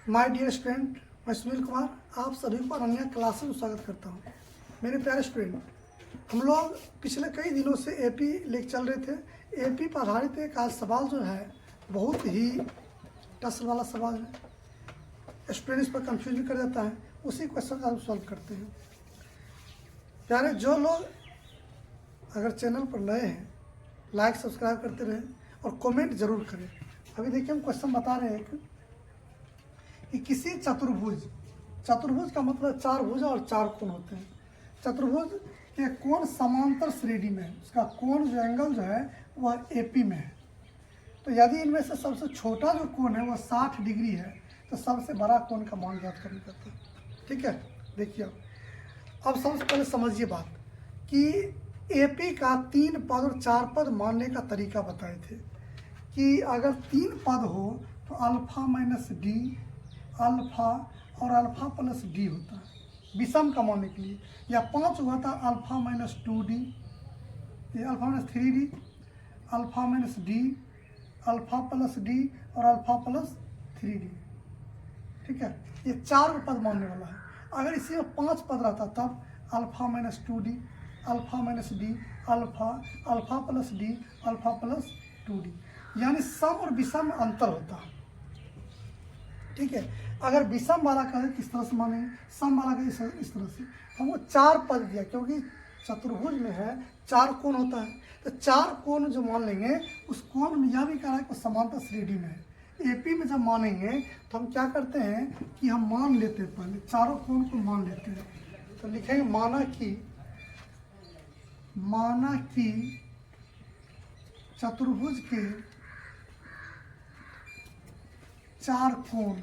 My dear student, मैं सुनील कुमार आप सभी को अनन्या क्लासेस में स्वागत करता हूँ। मेरे प्यारे स्टूडेंट, हम लोग पिछले कई दिनों से एपी लेक्चर चल रहे थे। एपी पर आधारित एक आज सवाल जो है बहुत ही टसल वाला सवाल है। स्टूडेंट इस पर कंफ्यूज भी कर जाता है। उसी क्वेश्चन का हम सॉल्व करते हैं। प्यारे जो लोग अगर चैनल पर नए हैं, लाइक सब्सक्राइब करते रहें और कमेंट जरूर करें। अभी देखिए हम क्वेश्चन बता रहे हैं कि किसी चतुर्भुज का मतलब चार भुजा और चार कोण होते हैं। चतुर्भुज के कोण समांतर श्रेणी में है, उसका कोण जो एंगल जो है वह एपी में है। तो यदि इनमें से सबसे छोटा जो कोण है वह 60 डिग्री है तो सबसे बड़ा कोण का मान ज्ञात करना पड़ता है। ठीक है, देखिए अब सबसे पहले समझिए बात कि एपी का 3 पद और 4 पद मानने का तरीका बताए थे कि अगर 3 पद हो तो अल्फा माइनस डी, अल्फा और अल्फा प्लस डी होता है विषम का मानने के लिए, या 5 हुआ था अल्फा माइनस 2d, ये alpha minus 3d, alpha minus D, alpha plus D और अल्फा प्लस 3d। ठीक है, ये 4 पद मानने वाला है। अगर इसी में 5 पद रहता तब alpha minus 2d, alpha minus D, alpha plus D, alpha plus 2d, यानी सम और विषम में अंतर होता है। ठीक है, अगर विषम वाला का किस तरह से मानेंगे, सम वाला का इस तरह से। हमको 4 पद दिया क्योंकि चतुर्भुज में है 4 कोण होता है, तो 4 कोण जो मान लेंगे उस कोण में यह भी कह रहा है कि समांतर श्रेणी में है। एपी में जब मानेंगे तो हम क्या करते हैं कि हम मान लेते हैं, पहले चारों कोण को मान लेते हैं। तो लिखेंगे माना कि चतुर्भुज के 4 कोण,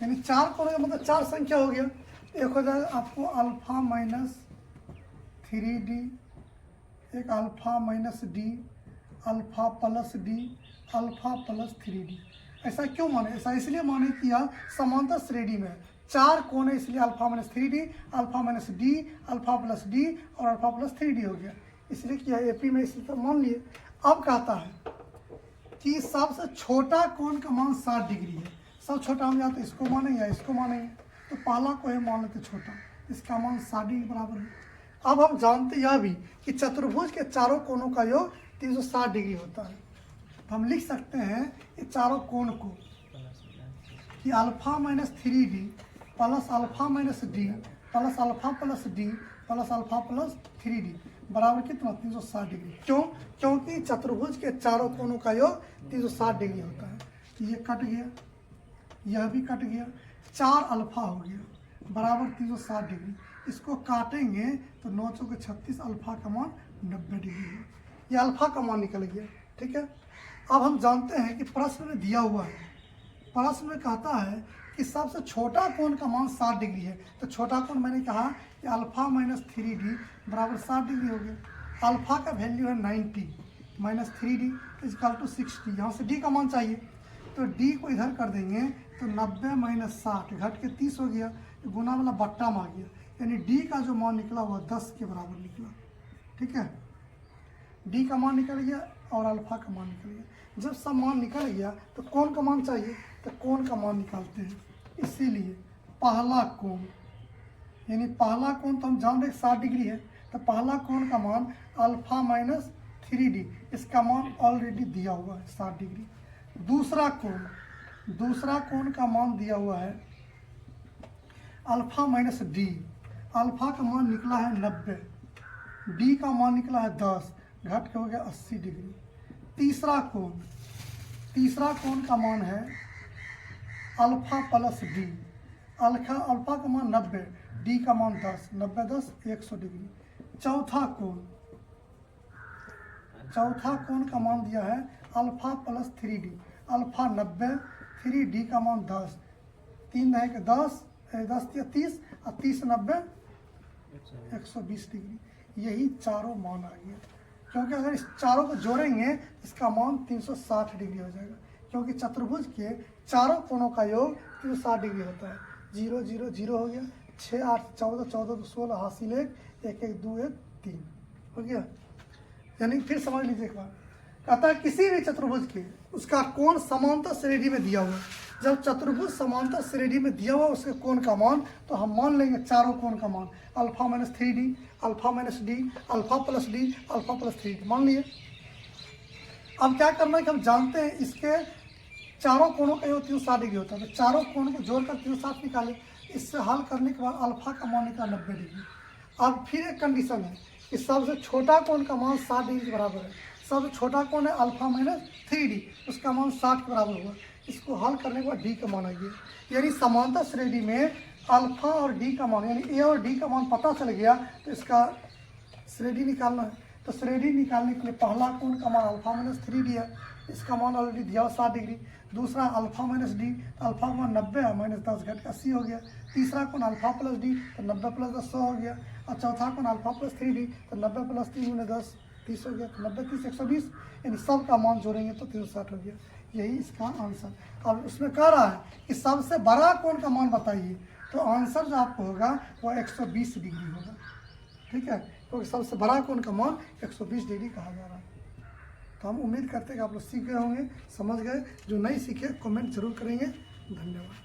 यानी 4 कोण का मतलब 4 संख्या हो गया। एक हो जाएगा आपको अल्फा माइनस 3d, एक alpha minus D, alpha plus D, alpha plus 3d। ऐसा क्यों माने? ऐसा इसलिए माने कि यह समांतर श्रेणी में 4 कोण है, इसलिए alpha minus 3d, alpha minus D, alpha plus D और अल्फा प्लस 3d हो गया, इसलिए कि यह एपी में इसी तरह मान लिए। अब कहता है कि सबसे छोटा कोण का मान 60 डिग्री है। सब छोटा हम या तो इसको मानेंगे या इसको मानेंगे, तो पहला को ही मान लेते छोटा, इसका मान 60 डिग्री बराबर है। अब हम जानते यह भी कि चतुर्भुज के चारों कोणों का योग 360 डिग्री होता है। तो हम लिख सकते हैं ये चारों कोण को कि alpha minus 3d plus alpha minus D plus alpha plus D plus alpha plus 3d बराबर कितना? 360 डिग्री। क्यों? क्योंकि चतुर्भुज के चारों कोणों का योग 360 डिग्री होता है। ये कट गया, यह भी कट गया, 4 अल्फा हो गया बराबर 360 डिग्री। इसको काटेंगे तो 9 चौके 36, अल्फा का मान 90 डिग्री है। ये अल्फा का मान निकल गया। ठीक है, अब हम जानते हैं कि प्रश्न में दिया हुआ है, प्रश्न में कहता है कि सबसे छोटा कोण का मान 60 डिग्री है। तो छोटा कोण मैंने कहा कि अल्फा माइनस 3d बराबर 60 डिग्री हो गया। अल्फा का वैल्यू है 90 माइनस 3d इजकल टू 60। यहाँ से डी का मान चाहिए तो डी को इधर कर देंगे तो 90 माइनस 60 घट के 30 हो गया, गुना वाला बट्टा में आ गया, यानी डी का जो मान निकला वह 10 के बराबर निकला। ठीक है, डी का मान निकल गया और अल्फा का मान निकल गया। जब सब मान निकल गया तो कोण का मान चाहिए, तो कोण का मान निकालते हैं। इसीलिए पहला कोण, यानी पहला कोण तो हम जान रहे 60 डिग्री है, तो पहला कोण का मान अल्फा माइनस 3d, इसका मान ऑलरेडी दिया हुआ है 60 डिग्री। दूसरा कोण का मान दिया हुआ है अल्फा माइनस डी, अल्फा का मान निकला है 90, डी का मान निकला है 10, घट के हो गया 80 डिग्री। तीसरा कोण का मान है अल्फा प्लस डी, अल्फा का मान 90, डी का मान 10, 90 10 100 डिग्री। चौथा कोण का मान दिया है alpha plus 3d, alpha 90, 3d का मान 10, 3 है कि 10 या 30 और 30 90 120 डिग्री। यही चारों मान आ गया, क्योंकि अगर इस चारों को जोड़ेंगे इसका मान 360 डिग्री हो जाएगा, क्योंकि चतुर्भुज के चारों कोणों का योग 360 डिग्री होता है। 0 0 0 हो गया, 6 8 14 14 16 हासिल 1 1 1 2 1 3 हो गया। यानी फिर समझ लीजिए एक बार, कहता है किसी भी चतुर्भुज के उसका कोण समांतर श्रेणी में दिया हुआ है। जब चतुर्भुज समांतर श्रेणी में दिया हुआ उसके कोण का मान, तो हम मान लेंगे चारों कोण का मान alpha minus 3d, alpha minus D, alpha plus D, alpha plus 3d मान लिए। अब क्या करना है कि हम जानते हैं इसके चारों कोणों का योग 360 डिग्री होता है, तो चारों कोण को जोड़कर 360 निकाले। इससे हल करने के बाद अल्फा का मान निकला 90 डिग्री। अब फिर एक कंडीशन है कि सबसे छोटा कोण का मान 60 डिग्री के बराबर है। सबसे छोटा कोण है अल्फा माइनस 3d, उसका मान 60 के बराबर हुआ। इसको हल करने के बाद डी का मान आइए, यानी समांतर श्रेणी में अल्फा और डी का मान, यानी ए और डी का मान पता चल गया, तो इसका श्रेणी निकालना है। तो श्रेणी निकालने के लिए पहला कोण का मान अल्फा माइनस 3d है, इसका मान ऑलरेडी दिया हुआ 60 डिग्री। दूसरा अल्फा माइनस डी, तो अल्फा का मान 90 है, माइनस 10 घट के 80 हो गया। तीसरा कोण अल्फा प्लस डी, तो 90 प्लस 10 100 हो गया। और चौथा कोण अल्फा प्लस 3d, तो 90 प्लस 3 गुणे 10 30 हो गया। तो 90 30 120, यानी सब का मान जोड़ेंगे तो 360 हो गया। यही इसका आंसर। अब उसमें कह रहा है कि सबसे बड़ा कोण का मान बताइए, तो आंसर जो आपको होगा वो 120 डिग्री होगा। ठीक है, क्योंकि सबसे बड़ा कोण का मान 120 डिग्री कहा जा रहा है। तो हम उम्मीद करते हैं कि आप लोग सीख गए होंगे, समझ गए। जो नहीं सीखे कमेंट जरूर करेंगे। धन्यवाद।